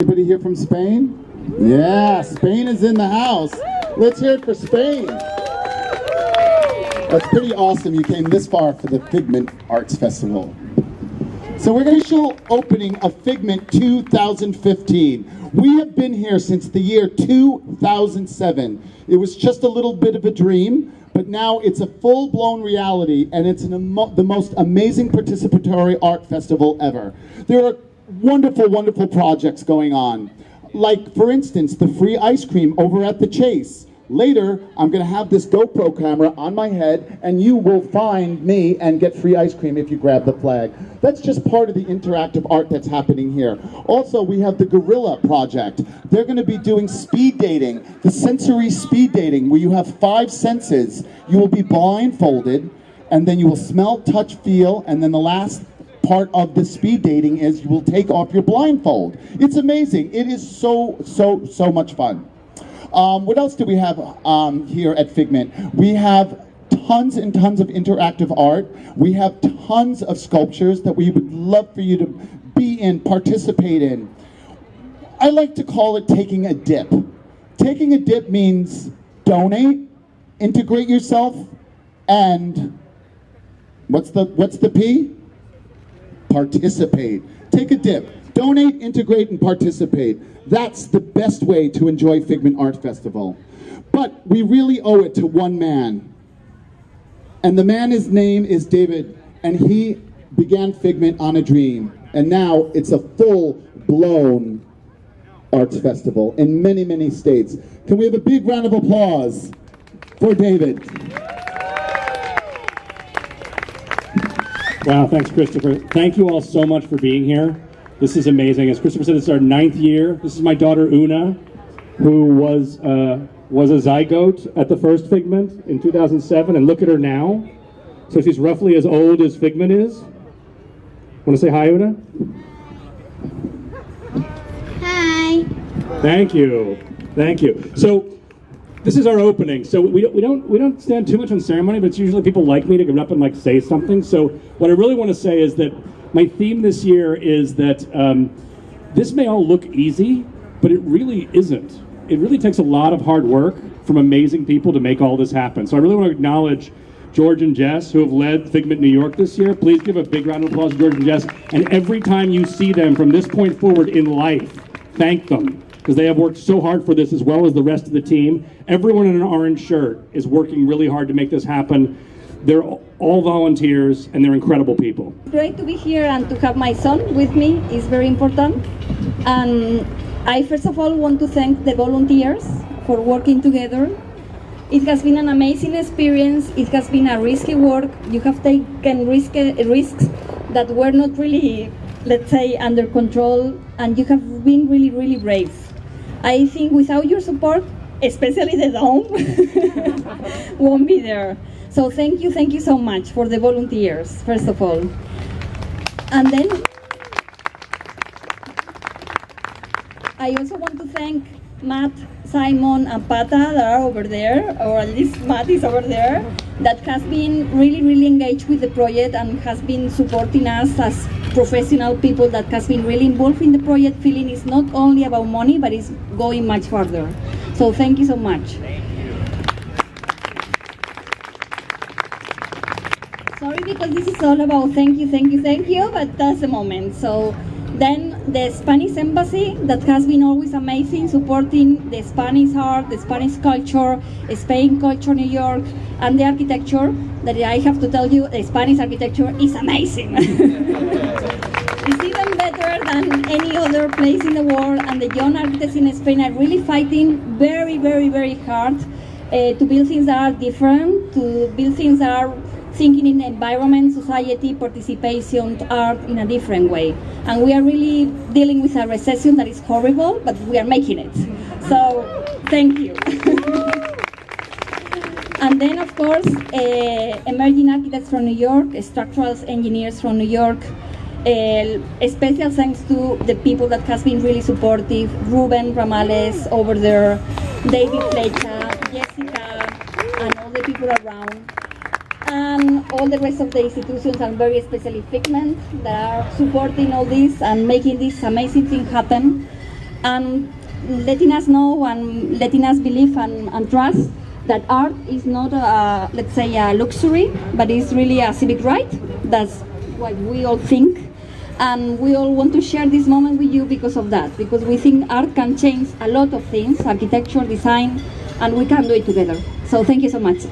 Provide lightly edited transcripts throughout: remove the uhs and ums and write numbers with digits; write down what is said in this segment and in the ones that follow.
Anybody here from Spain? Yeah, Spain is in the house. Let's hear it for Spain. That's pretty awesome. You came this far for the FIGMENT Arts Festival. So we're going to show opening of FIGMENT 2015. We have been here since the year 2007. It was just a little bit of a dream, but now it's a full-blown reality, and it's the most amazing participatory art festival ever. There are wonderful, wonderful projects going on. Like, for instance, the free ice cream over at the Chase. Later, I'm going to have this GoPro camera on my head, and you will find me and get free ice cream if you grab the flag. That's just part of the interactive art that's happening here. Also, we have the Gorilla Project. They're going to be doing speed dating, the sensory speed dating, where you have 5 senses. You will be blindfolded, and then you will smell, touch, feel, and then the last part of the speed dating is you will take off your blindfold. It's amazing. It is so much fun. What else do we have here at FIGMENT? We have tons and tons of interactive art. We have tons of sculptures that we would love for you to be in, participate in. I like to call it taking a dip. Taking a dip means donate, integrate yourself, and what's the P? Participate. Take a dip. Donate, integrate, and participate. That's the best way to enjoy FIGMENT Art Festival. But we really owe it to one man. And the man's name is David, and he began FIGMENT on a dream. And now it's a full-blown arts festival in many, many states. Can we have a big round of applause for David? Wow, thanks, Christopher. Thank you all so much for being here. This is amazing. As Christopher said, it's our 9th year. This is my daughter, Una, who was a zygote at the first FIGMENT in 2007, and look at her now. So she's roughly as old as FIGMENT is. Want to say hi, Una? Hi. Thank you. Thank you. So this is our opening. So we don't stand too much on ceremony, but it's usually people like me to get up and like say something. So what I really want to say is that my theme this year is that this may all look easy, but it really isn't. It really takes a lot of hard work from amazing people to make all this happen. So I really want to acknowledge George and Jess, who have led FIGMENT New York this year. Please give a big round of applause to George and Jess. And every time you see them from this point forward in life, thank them, because they have worked so hard for this as well as the rest of the team. Everyone in an orange shirt is working really hard to make this happen. They're all volunteers, and they're incredible people. Great to be here and to have my son with me is very important. And I first of all want to thank the volunteers for working together. It has been an amazing experience. It has been a risky work. You have taken risks that were not really, let's say, under control, and you have been really, really brave. I think without your support, especially the dome, won't be there. So thank you so much for the volunteers, first of all. And then I also want to thank Matt, Simon, and Pata that are over there, or at least Matt is over there, that has been really, really engaged with the project and has been supporting us as professional people that has been really involved in the project, feeling it's not only about money, but it's going much further. So thank you so much. Sorry, because this is all about thank you, but that's the moment. So then the Spanish Embassy, that has been always amazing, supporting the Spanish art, the Spanish culture, Spain culture, New York, and the architecture, that I have to tell you, the Spanish architecture is amazing. It's even better than any other place in the world, and the young architects in Spain are really fighting very, very, very hard to build things that are different, to build things that are thinking in environment, society, participation, art in a different way. And we are really dealing with a recession that is horrible, but we are making it. So, thank you. And then, of course, emerging architects from New York, structural engineers from New York. Special thanks to the people that has been really supportive. Ruben Ramales over there, David Flecha, Jessica, and all the people around. And all the rest of the institutions, and very especially FIGMENT, that are supporting all this and making this amazing thing happen. and letting us know and letting us believe and trust that art is not, let's say, a luxury, but it's really a civic right. That's what we all think. And we all want to share this moment with you because of that, because we think art can change a lot of things, architecture, design, and we can do it together. So thank you so much.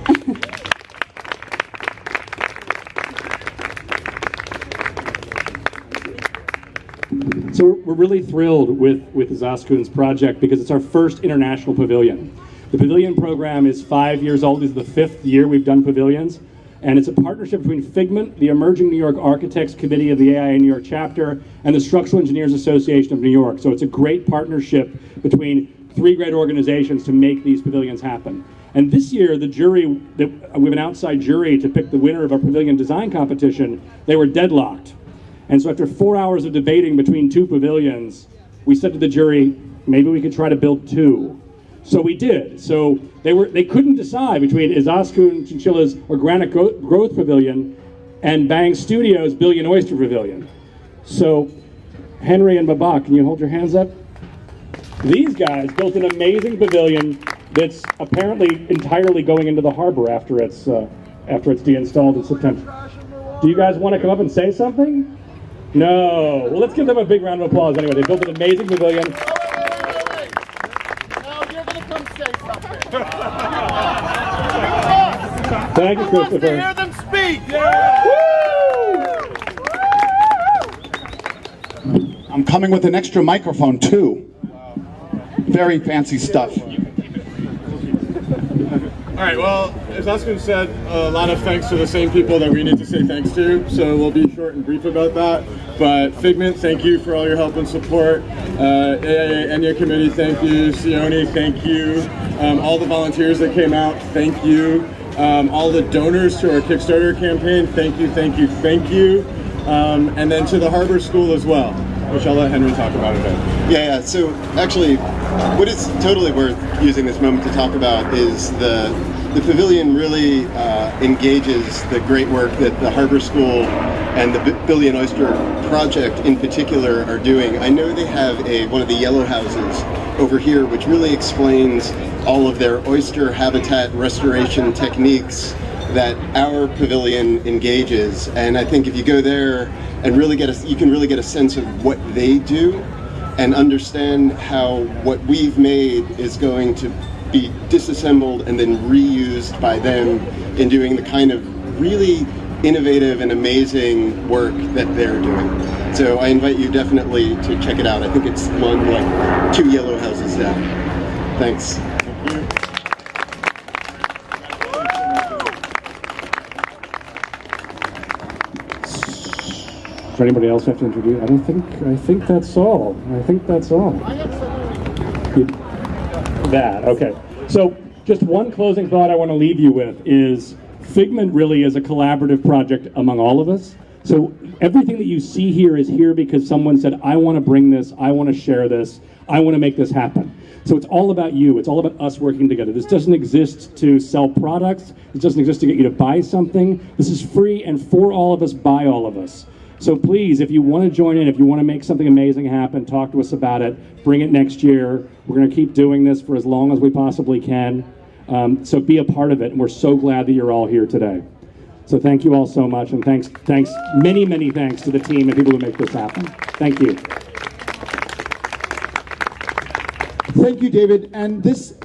So we're really thrilled with Izaskun's project because it's our first international pavilion. The Pavilion program is 5 years old. This is the 5th year we've done pavilions. And it's a partnership between FIGMENT, the Emerging New York Architects Committee of the AIA New York chapter, and the Structural Engineers Association of New York. So it's a great partnership between 3 great organizations to make these pavilions happen. And this year, the jury, we have an outside jury to pick the winner of our pavilion design competition. They were deadlocked. And so after 4 hours of debating between 2 pavilions, we said to the jury, maybe we could try to build 2. So we did. So they couldn't decide between Izaskun, Chinchilla's Organic Growth Pavilion and Bang Studios' Billion Oyster Pavilion. So Henry and Babak, can you hold your hands up? These guys built an amazing pavilion that's apparently entirely going into the harbor after it's deinstalled in September. Do you guys want to come up and say something? No. Well, let's give them a big round of applause anyway. They built an amazing pavilion. Wait. Now you're going to come say something. Thank you, Who wants to Christopher. hear them speak? I'm coming with an extra microphone too. Very fancy stuff. All right, well, as Izaskun said, a lot of thanks to the same people that we need to say thanks to, so we'll be short and brief about that. But FIGMENT, thank you for all your help and support. AIA Enya Committee, thank you. Sione, thank you. All the volunteers that came out, thank you. All the donors to our Kickstarter campaign, thank you, thank you, thank you. And then to the Harbor School as well, which I'll let Henry talk about a bit. Yeah, so actually, what is totally worth using this moment to talk about is the pavilion really engages the great work that the Harbor School and the Billion Oyster project in particular are doing. I know they have one of the yellow houses over here, which really explains all of their oyster habitat restoration techniques that our pavilion engages. And I think if you go there and really you can really get a sense of what they do and understand how what we've made is going to be disassembled and then reused by them in doing the kind of really innovative and amazing work that they're doing. So I invite you definitely to check it out. I think it's one, like 2 yellow houses down. Thanks. Thank you. Does anybody else have to introduce? I think that's all. I think that's all. That, okay. So just one closing thought I want to leave you with is FIGMENT really is a collaborative project among all of us. So everything that you see here is here because someone said, I want to bring this, I want to share this, I want to make this happen. So it's all about you. It's all about us working together. This doesn't exist to sell products. It doesn't exist to get you to buy something. This is free and for all of us, by all of us. So please, if you want to join in, if you want to make something amazing happen, talk to us about it. Bring it next year. We're going to keep doing this for as long as we possibly can. So be a part of it, and we're so glad that you're all here today. So thank you all so much, and thanks, many, many thanks to the team and people who make this happen. Thank you. Thank you, David. And this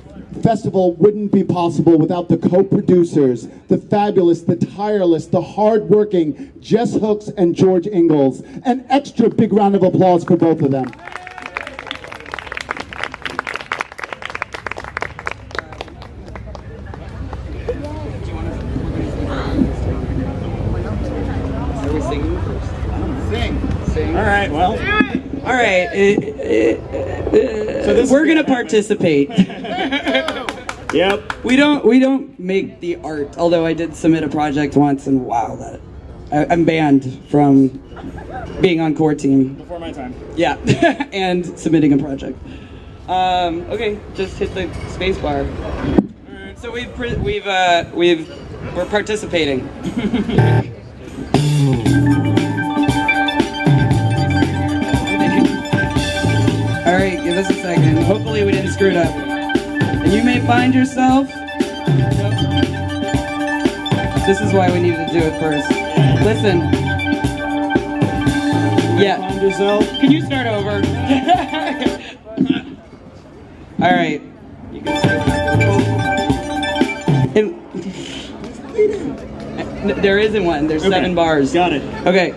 festival wouldn't be possible without the co-producers, the fabulous, the tireless, the hard-working Jess Hooks and George Ingalls. An extra big round of applause for both of them. Are we singing first? Sing. All right, well. All right. We're gonna participate. Yep. We don't make the art. Although I did submit a project once, and wow, I'm banned from being on core team. Before my time. Yeah, and submitting a project. Okay, just hit the space bar. So we're participating. All right, give us a second. Hopefully we didn't screw it up. And you may find yourself... This is why we needed to do it first. Listen. Yeah. Find yourself. Can you start over? All right. You can start. There isn't one. There's 7 bars. Got it. Okay.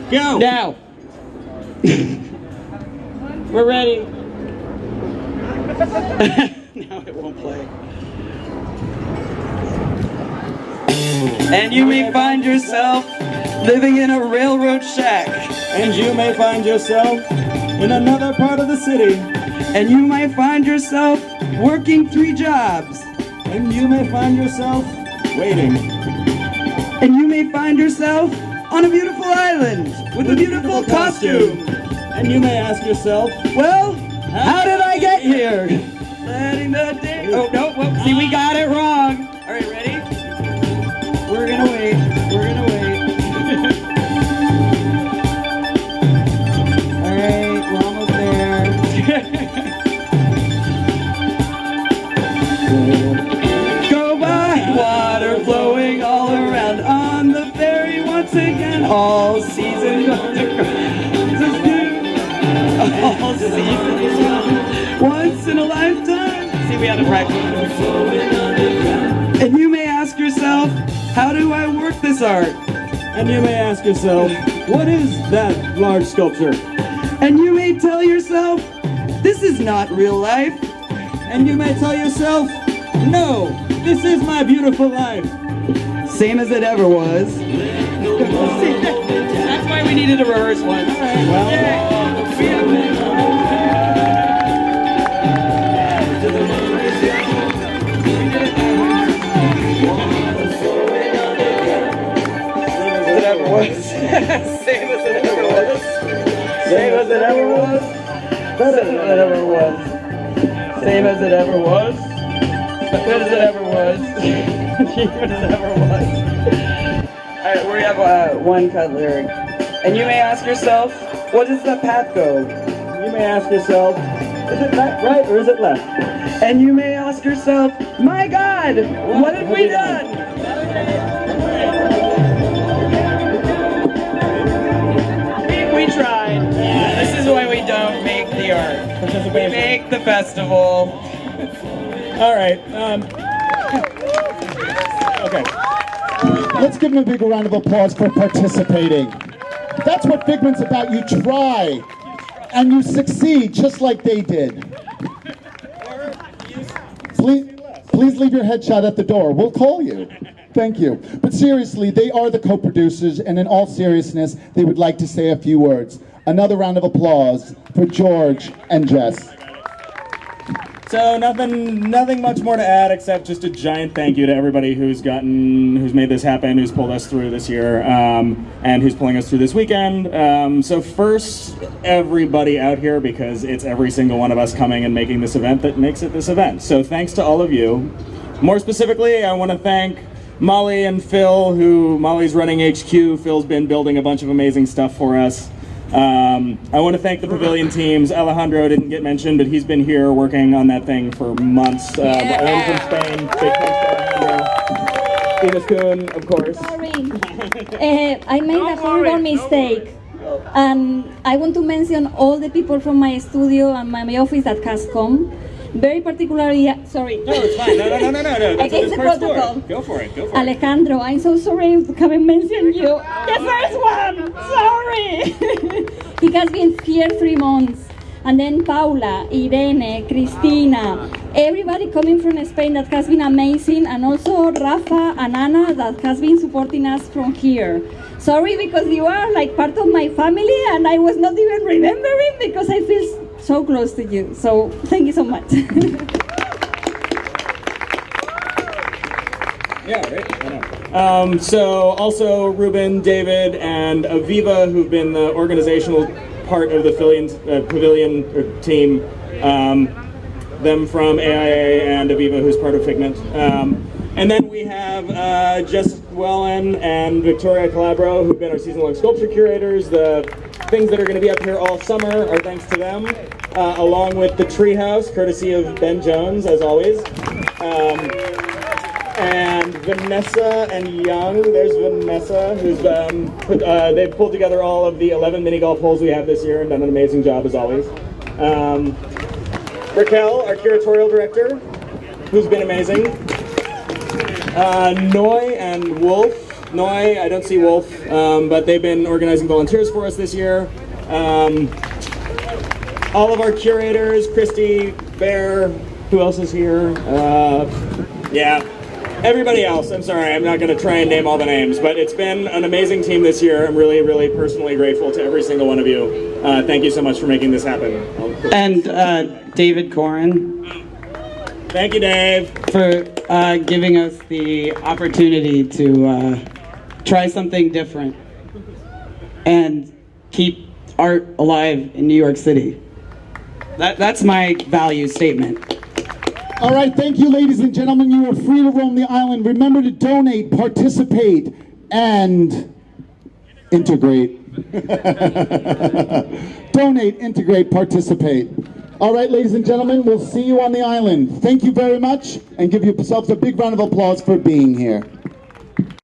Go. Now. We're ready. Now it won't play. And you may find yourself living in a railroad shack. And you may find yourself in another part of the city. And you may find yourself working 3 jobs. And you may find yourself waiting. And you may find yourself on a beautiful island with a beautiful costume. And you may ask yourself, Well, how did I get here? Letting the day... Oh, no, whoop, see, we got it wrong. All right, ready? We're gonna wait. We're gonna wait. All right, we're almost there. Go by, water flowing all around on the ferry once again. All season all season once in a lifetime. See, we had to practice. And you may ask yourself, how do I work this art? and you may ask yourself, what is that large sculpture? And you may tell yourself, this is not real life. And you may tell yourself, no, this is my beautiful life. Same as it ever was. That's why we needed to rehearse once. Same as it ever was. Same as it ever was. Better than it ever was. Same as it ever was. Good as it ever was. Cheap as it ever was. Alright, we have one cut lyric. And you may ask yourself, what does the path go? You may ask yourself, is it right or is it left? And you may ask yourself, my God, what have we done? We tried. This is why we don't make the art. We make the festival. All right. Okay. Let's give them a big round of applause for participating. That's what Figment's about. You try, and you succeed just like they did. Please leave your headshot at the door. We'll call you. Thank you. But seriously, they are the co-producers, and in all seriousness, they would like to say a few words. Another round of applause for George and Jess. So nothing much more to add except just a giant thank you to everybody who's made this happen, who's pulled us through this year, and who's pulling us through this weekend. So first, everybody out here, because it's every single one of us coming and making this event that makes it this event. So thanks to all of you. More specifically, I want to thank Molly and Phil, Molly's running HQ. Phil's been building a bunch of amazing stuff for us. I want to thank the Pavilion teams. Alejandro didn't get mentioned, but he's been here working on that thing for months. Owen from Spain, big thanks to Alejandro. Izaskun, of course. Sorry. I made a horrible mistake. And I want to mention all the people from my studio and my office that has come. Very particularly, sorry. No, it's fine. No. That's what Against this the part's for. protocol. Go for it. Alejandro, I'm so sorry to come and mention you. The first one! Sorry! He has been here 3 months. And then Paula, Irene, Cristina, everybody coming from Spain that has been amazing. And also Rafa and Ana that has been supporting us from here. Sorry because you are like part of my family and I was not even remembering because I feel so close to you. So thank you so much. Yeah, right. I know. So also Ruben, David, and Aviva, who've been the organizational part of the Pavilion team. Them from AIA and Aviva, who's part of Figment. And then we have Jess Wellen and Victoria Calabro, who've been our season-long sculpture curators. The things that are going to be up here all summer are thanks to them. along with the Treehouse, courtesy of Ben Jones, as always. And Vanessa and Young, there's Vanessa, who's they've pulled together all of the 11 mini golf holes we have this year and done an amazing job as always. Raquel, our curatorial director, who's been amazing. Noy and Wolf. Noy, I don't see Wolf, but they've been organizing volunteers for us this year. All of our curators, Christy, Bear, who else is here? Yeah, everybody else. I'm sorry, I'm not going to try and name all the names, but it's been an amazing team this year. I'm really, really personally grateful to every single one of you. Thank you so much for making this happen. And David Corin. Thank you, Dave. For giving us the opportunity to try something different and keep art alive in New York City. That's my value statement. All right, thank you, ladies and gentlemen. You are free to roam the island. Remember to donate, participate, and integrate. Donate, integrate, participate. All right, ladies and gentlemen, we'll see you on the island. Thank you very much, and give yourselves a big round of applause for being here.